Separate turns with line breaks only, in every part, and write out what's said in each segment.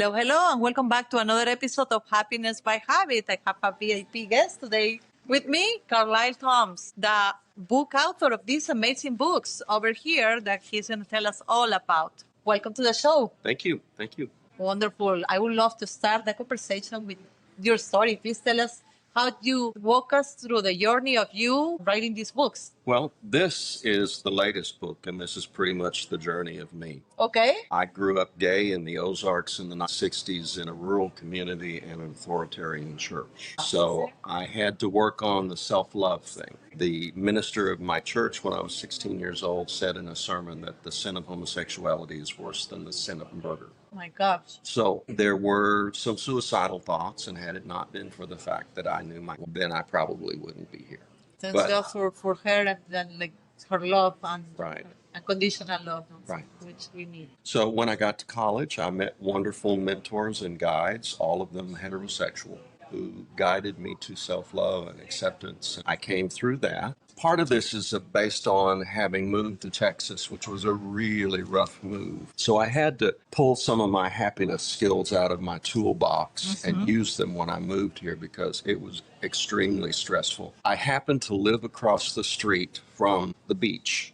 Hello, hello, and welcome back to another episode of Happiness by Habit. I have a VIP guest today with me, Karlyle Tomss, the book author of these amazing books over here that he's going to tell us all about. Welcome to the show.
Thank you. Thank you.
Wonderful. I would love to start the conversation with your story. Please tell us how you walk us through the journey of you writing these books.
Well, this is the latest book, and this is pretty much the journey of me.
Okay.
I grew up gay in the Ozarks in the 60s in a rural community and an authoritarian church. So I had to work on the self-love thing. The minister of my church when I was 16 years old said in a sermon that the sin of homosexuality is worse than the sin of murder.
Oh my gosh.
So there were some suicidal thoughts, and had it not been for the fact that I knew then I probably wouldn't be here.
Thanks God for her and then like her love and
Right.
unconditional love,
Right.
which we need.
So when I got to college, I met wonderful mentors and guides, all of them heterosexual, who guided me to self-love and acceptance. I came through that. Part of this is based on having moved to Texas, which was a really rough move. So I had to pull some of my happiness skills out of my toolbox and use them when I moved here because it was extremely stressful. I happened to live across the street from the beach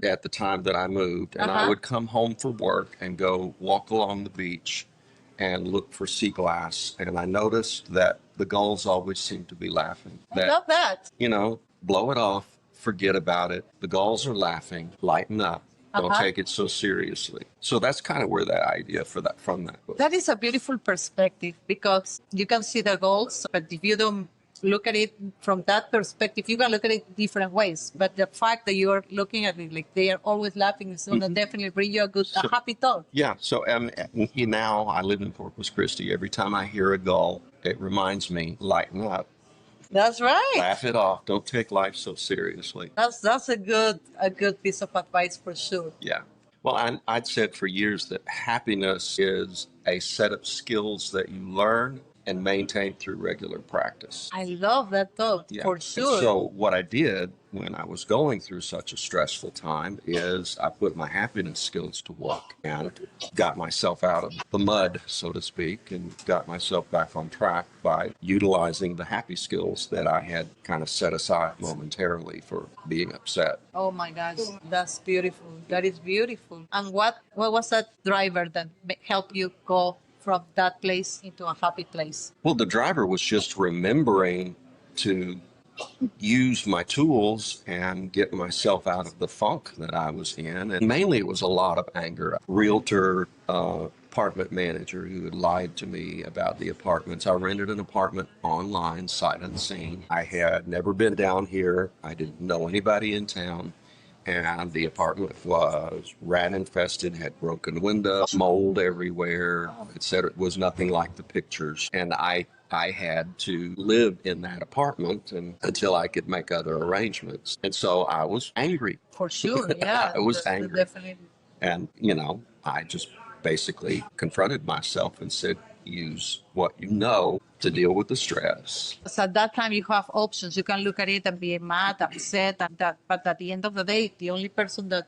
at the time that I moved, and I would come home from work and go walk along the beach and look for sea glass, and I noticed that the gulls always seemed to be laughing.
I love that.
You know, blow it off, forget about it. The gulls are laughing, lighten up. Don't take it so seriously. So that's kind of where that idea from that book.
That is a beautiful perspective because you can see the goals, but if you don't look at it from that perspective, you can look at it different ways. But the fact that you are looking at it like they are always laughing is going to definitely bring you a happy thought.
Yeah. So now I live in Corpus Christi. Every time I hear a gull, it reminds me, lighten up.
That's right.
Laugh it off. Don't take life so seriously.
That's a good piece of advice for sure.
Yeah. Well, I'd said for years that happiness is a set of skills that you learn and maintain through regular practice.
I love that thought, for sure.
And so what I did when I was going through such a stressful time is I put my happiness skills to work and got myself out of the mud, so to speak, and got myself back on track by utilizing the happy skills that I had kind of set aside momentarily for being upset.
Oh my gosh, that's beautiful. That is beautiful. And what was that driver that helped you go from that place into a happy place?
Well, the driver was just remembering to use my tools and get myself out of the funk that I was in. And mainly it was a lot of anger. Realtor, apartment manager who had lied to me about the apartments. I rented an apartment online, sight unseen. I had never been down here. I didn't know anybody in town. And the apartment was rat infested, had broken windows, mold everywhere, etc. It was nothing like the pictures. And I had to live in that apartment until I could make other arrangements. And so I was angry.
For sure, yeah.
I was angry.
Definitely.
And, I just basically confronted myself and said, use what you know to deal with the stress.
So at that time you have options. You can look at it and be mad, upset, and that. But at the end of the day, the only person that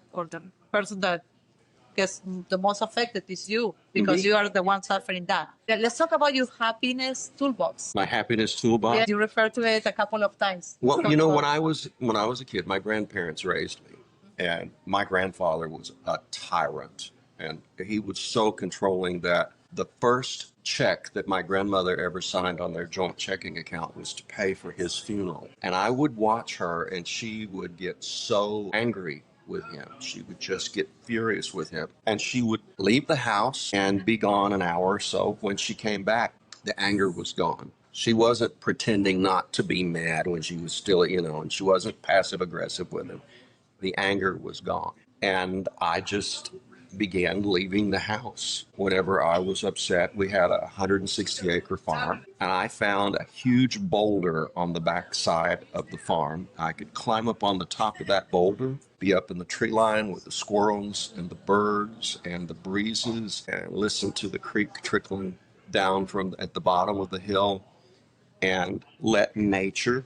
gets the most affected is you because you are the one suffering that. Let's talk about your happiness toolbox.
My happiness toolbox?
Yeah, you referred to it a couple of times.
Well, when I was a kid, my grandparents raised me, and my grandfather was a tyrant, and he was so controlling that the first check that my grandmother ever signed on their joint checking account was to pay for his funeral. And I would watch her, and she would get so angry with him. She would just get furious with him. And she would leave the house and be gone an hour or so. When she came back, the anger was gone. She wasn't pretending not to be mad when she was still, and she wasn't passive aggressive with him. The anger was gone. And I just began leaving the house whenever I was upset. We had a 160-acre farm, and I found a huge boulder on the back side of the farm. I could climb up on the top of that boulder, be up in the tree line with the squirrels and the birds and the breezes, and listen to the creek trickling down from at the bottom of the hill, and let nature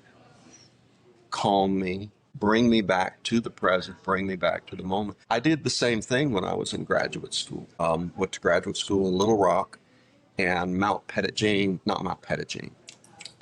calm me, bring me back to the present, bring me back to the moment. I did the same thing when I was in graduate school. Went to graduate school in Little Rock, and Mount Pettigene, not Mount Pettigene.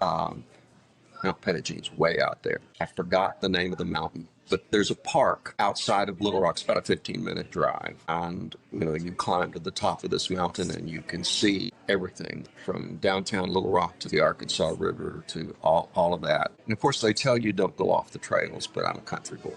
Mount Pettigene's way out there. I forgot the name of the mountain, but there's a park outside of Little Rock. It's about a 15-minute drive. And, you climb to the top of this mountain and you can see everything from downtown Little Rock to the Arkansas River to all of that. And of course, they tell you don't go off the trails, but I'm a country boy.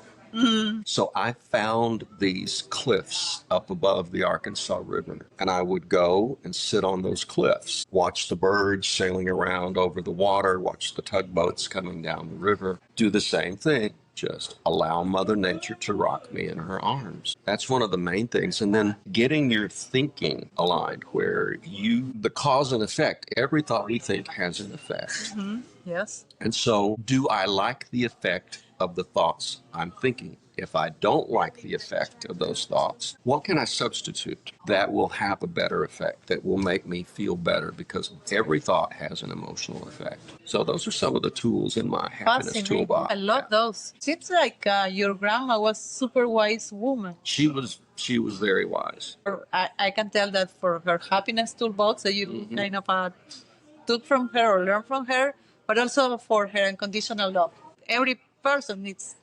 So I found these cliffs up above the Arkansas River, and I would go and sit on those cliffs, watch the birds sailing around over the water, watch the tugboats coming down the river, do the same thing. Just allow Mother Nature to rock me in her arms. That's one of the main things. And then getting your thinking aligned where the cause and effect, every thought we think has an effect.
Yes.
And so, do I like the effect of the thoughts I'm thinking? If I don't like the effect of those thoughts, what can I substitute that will have a better effect, that will make me feel better? Because every thought has an emotional effect. So those are some of the tools in my happiness toolbox.
I love those. Seems like your grandma was super wise woman.
She was very wise.
I can tell that for her happiness toolbox that you kind of took from her or learned from her, but also for her unconditional love. Every person needs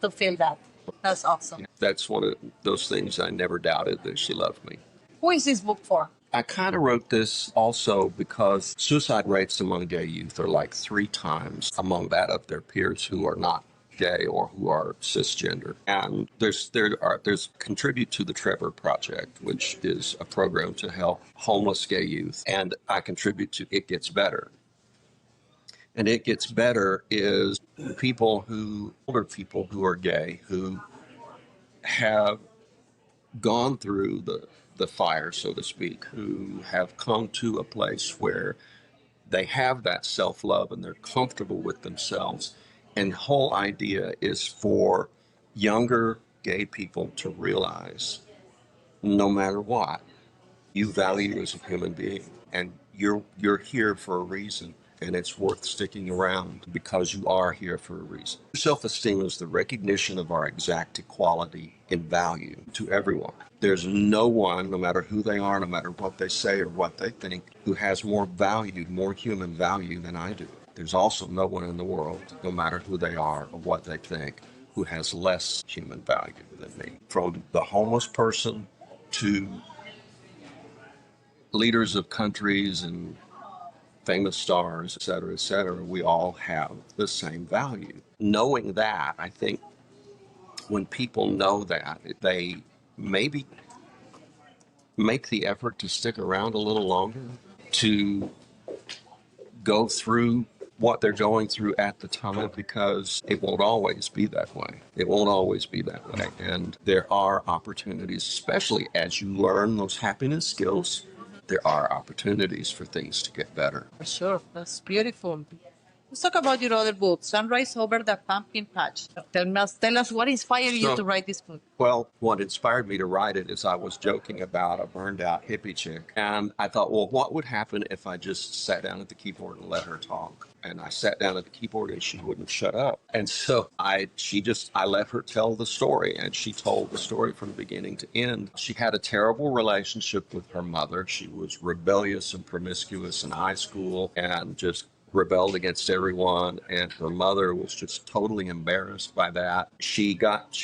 to feel that. That's awesome.
Yeah, that's one of those things I never doubted, that she loved me.
Who is this book for?
I kind of wrote this also because suicide rates among gay youth are like 3 times among that of their peers who are not gay or who are cisgender. And there's Contribute to the Trevor Project, which is a program to help homeless gay youth. And I contribute to It Gets Better. And It Gets Better is older people who are gay, who have gone through the fire, so to speak, who have come to a place where they have that self-love and they're comfortable with themselves. And the whole idea is for younger gay people to realize, no matter what, you value as a human being, and you're here for a reason. And it's worth sticking around because you are here for a reason. Self-esteem is the recognition of our exact equality in value to everyone. There's no one, no matter who they are, no matter what they say or what they think, who has more value, more human value than I do. There's also no one in the world, no matter who they are or what they think, who has less human value than me. From the homeless person to leaders of countries and famous stars, et cetera, we all have the same value. Knowing that, I think when people know that, they maybe make the effort to stick around a little longer, to go through what they're going through at the time, because it won't always be that way. It won't always be that way. And there are opportunities, especially as you learn those happiness skills, there are opportunities for things to get better.
For sure. That's beautiful. Let's talk about your other book, Sunrise Over the Pumpkin Patch. Tell us what inspired you to write this book.
Well, what inspired me to write it is I was joking about a burned out hippie chick. And I thought, well, what would happen if I just sat down at the keyboard and let her talk? And I sat down at the keyboard and she wouldn't shut up. And so I let her tell the story, and she told the story from beginning to end. She had a terrible relationship with her mother. She was rebellious and promiscuous in high school and just rebelled against everyone, and her mother was just totally embarrassed by that. She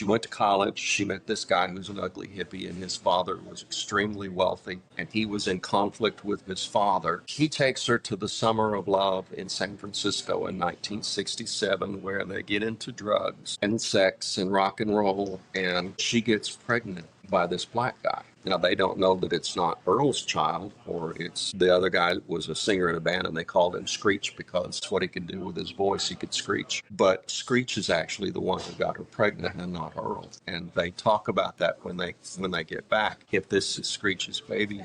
went to college. She met this guy who's an ugly hippie, and his father was extremely wealthy, and he was in conflict with his father. He takes her to the Summer of Love in San Francisco in 1967, where they get into drugs and sex and rock and roll, and she gets pregnant by this black guy. Now, they don't know that it's not Earl's child, or it's the other guy that was a singer in a band, and they called him Screech because it's what he could do with his voice. He could screech. But Screech is actually the one who got her pregnant and not Earl. And they talk about that when they get back. If this is Screech's baby,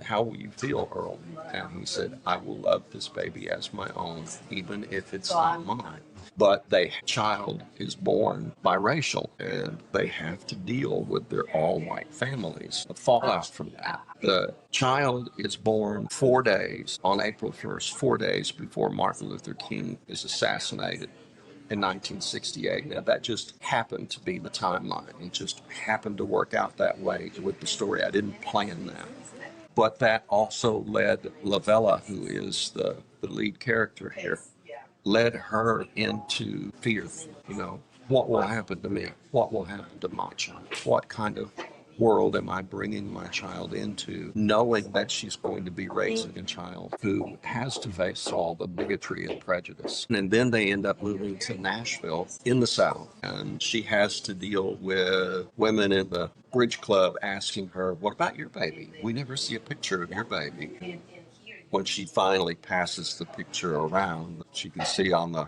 how will you feel, Earl? And he said, I will love this baby as my own, even if it's not mine. But the child is born biracial, and they have to deal with their all-white families. The fallout from that. The child is born 4 days, on April 1st, 4 days before Martin Luther King is assassinated in 1968. Now, that just happened to be the timeline. It just happened to work out that way with the story. I didn't plan that. But that also led Lavella, who is the lead character here, led her into fear. You know, what will happen to me? What will happen to my child? What kind of world am I bringing my child into, knowing that she's going to be raising a child who has to face all the bigotry and prejudice? And then they end up moving to Nashville in the South, and she has to deal with women in the bridge club asking her, "What about your baby? We never see a picture of your baby." When she finally passes the picture around, she can see on the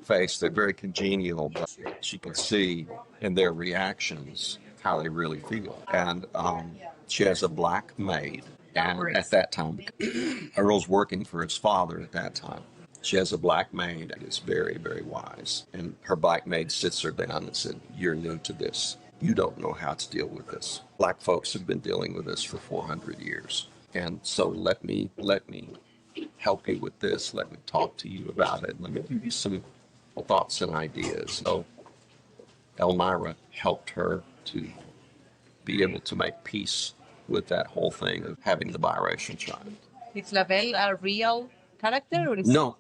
face they're very congenial, but she can see in their reactions how they really feel. And she has a black maid, and at that time, Earl's working for his father at that time. She has a black maid that is very, very wise. And her black maid sits her down and said, "You're new to this. You don't know how to deal with this. Black folks have been dealing with this for 400 years. And so let me help you with this. Let me talk to you about it. Let me give you some thoughts and ideas." So Elmira helped her to be able to make peace with that whole thing of having the biracial child.
Is Lavelle a real character? Or is
No,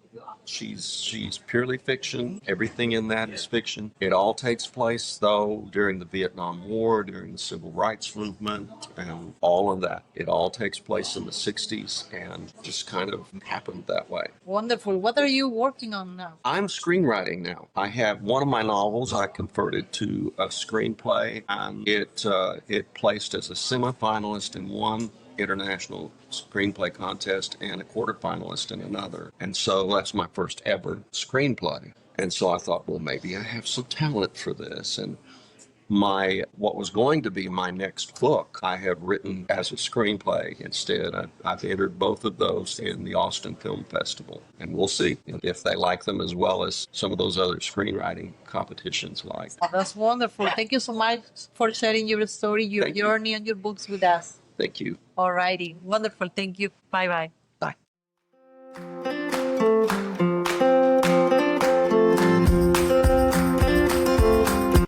she's purely fiction. Everything in that is fiction. It all takes place, though, during the Vietnam War, during the Civil Rights Movement, and all of that. It all takes place in the 60s and just kind of happened that way.
Wonderful. What are you working on now?
I'm screenwriting now. I have one of my novels I converted to a screenplay, and it placed as a semifinalist in one international screenplay contest and a quarterfinalist in another. And so that's my first ever screenplay. And so I thought, well, maybe I have some talent for this. And what was going to be my next book, I have written as a screenplay instead. I've entered both of those in the Austin Film Festival, and we'll see if they like them as well as some of those other screenwriting competitions like.
Oh, that's wonderful. Thank you so much for sharing your story, your journey, and your books with us.
Thank you.
All righty. Wonderful. Thank you. Bye-bye.